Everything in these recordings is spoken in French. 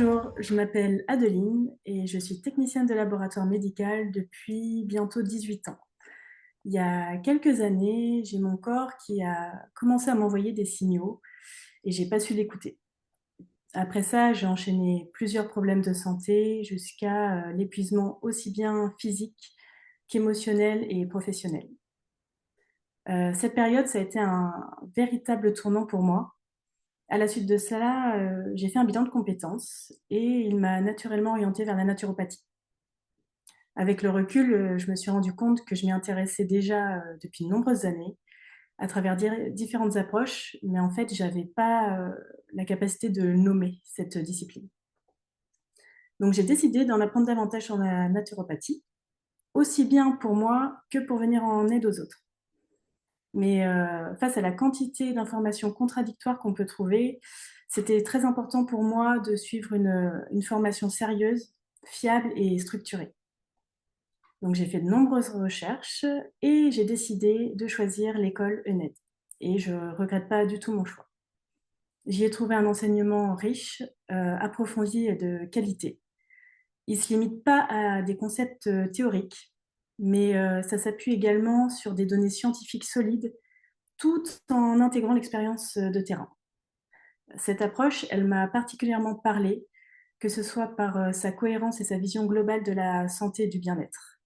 Bonjour, je m'appelle Adeline et je suis technicienne de laboratoire médical depuis bientôt 18 ans. Il y a quelques années, j'ai mon corps qui a commencé à m'envoyer des signaux et j'ai pas su l'écouter. Après ça, j'ai enchaîné plusieurs problèmes de santé jusqu'à l'épuisement aussi bien physique qu'émotionnel et professionnel. Cette période, ça a été un véritable tournant pour moi. À la suite de cela, j'ai fait un bilan de compétences et il m'a naturellement orientée vers la naturopathie. Avec le recul, je me suis rendu compte que je m'y intéressais déjà, depuis de nombreuses années à travers différentes approches, mais en fait, j'avais pas, la capacité de nommer cette discipline. Donc j'ai décidé d'en apprendre davantage sur la naturopathie, aussi bien pour moi que pour venir en aide aux autres. Mais, face à la quantité d'informations contradictoires qu'on peut trouver, c'était très important pour moi de suivre une formation sérieuse, fiable et structurée. Donc j'ai fait de nombreuses recherches et j'ai décidé de choisir l'école ENED et je regrette pas du tout mon choix. J'y ai trouvé un enseignement riche, approfondi et de qualité. Il se limite pas à des concepts, théoriques, mais, ça s'appuie également sur des données scientifiques solides, tout en intégrant l'expérience, de terrain. Cette approche, elle m'a particulièrement parlé, que ce soit par, sa cohérence et sa vision globale de la santé et du bien-être.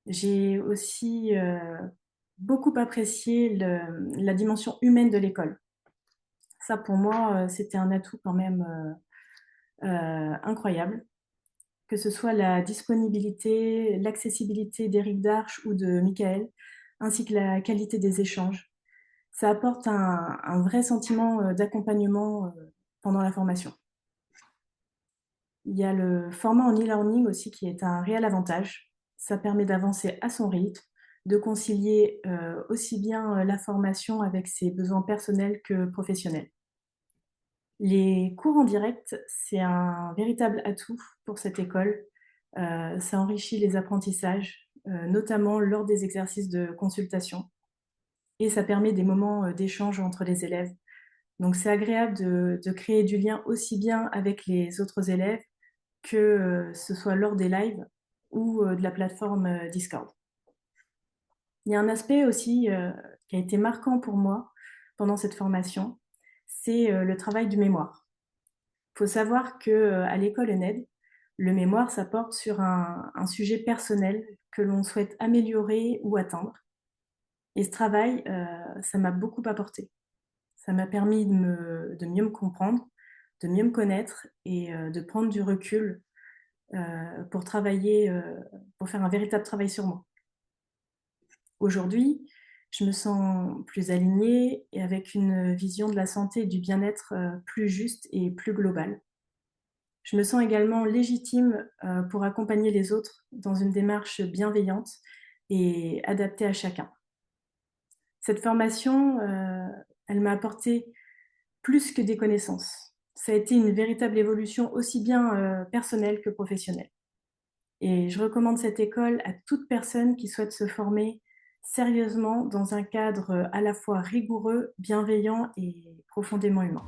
J'ai aussi, beaucoup apprécié la dimension humaine de l'école. Ça pour moi, c'était un atout quand même, incroyable. Que ce soit la disponibilité, l'accessibilité d'Éric Darche ou de Michael, ainsi que la qualité des échanges. Ça apporte un vrai sentiment, d'accompagnement, pendant la formation. Il y a le format en e-learning aussi qui est un réel avantage. Ça permet d'avancer à son rythme, de concilier, aussi bien, la formation avec ses besoins personnels que professionnels. Les cours en direct, c'est un véritable atout pour cette école. Ça enrichit les apprentissages, notamment lors des exercices de consultation et ça permet des moments, d'échange entre les élèves. Donc c'est agréable de créer du lien aussi bien avec les autres élèves que, ce soit lors des lives ou, de la plateforme, Discord. Il y a un aspect aussi, qui a été marquant pour moi pendant cette formation, c'est, le travail du mémoire. Il faut savoir que, à l'école ENED, le mémoire, ça porte sur un sujet personnel que l'on souhaite améliorer ou atteindre et ce travail, ça m'a beaucoup apporté. Ça m'a permis de mieux me comprendre, de mieux me connaître et de prendre du recul, pour travailler, pour faire un véritable travail sur moi. Aujourd'hui, je me sens plus alignée et avec une vision de la santé et du bien-être, plus juste et plus globale. Je me sens également légitime, pour accompagner les autres dans une démarche bienveillante et adaptée à chacun. Cette formation, elle m'a apporté plus que des connaissances. Ça a été une véritable évolution aussi bien, personnelle que professionnelle. Et je recommande cette école à toute personne qui souhaite se former sérieusement dans un cadre, à la fois rigoureux, bienveillant et profondément humain.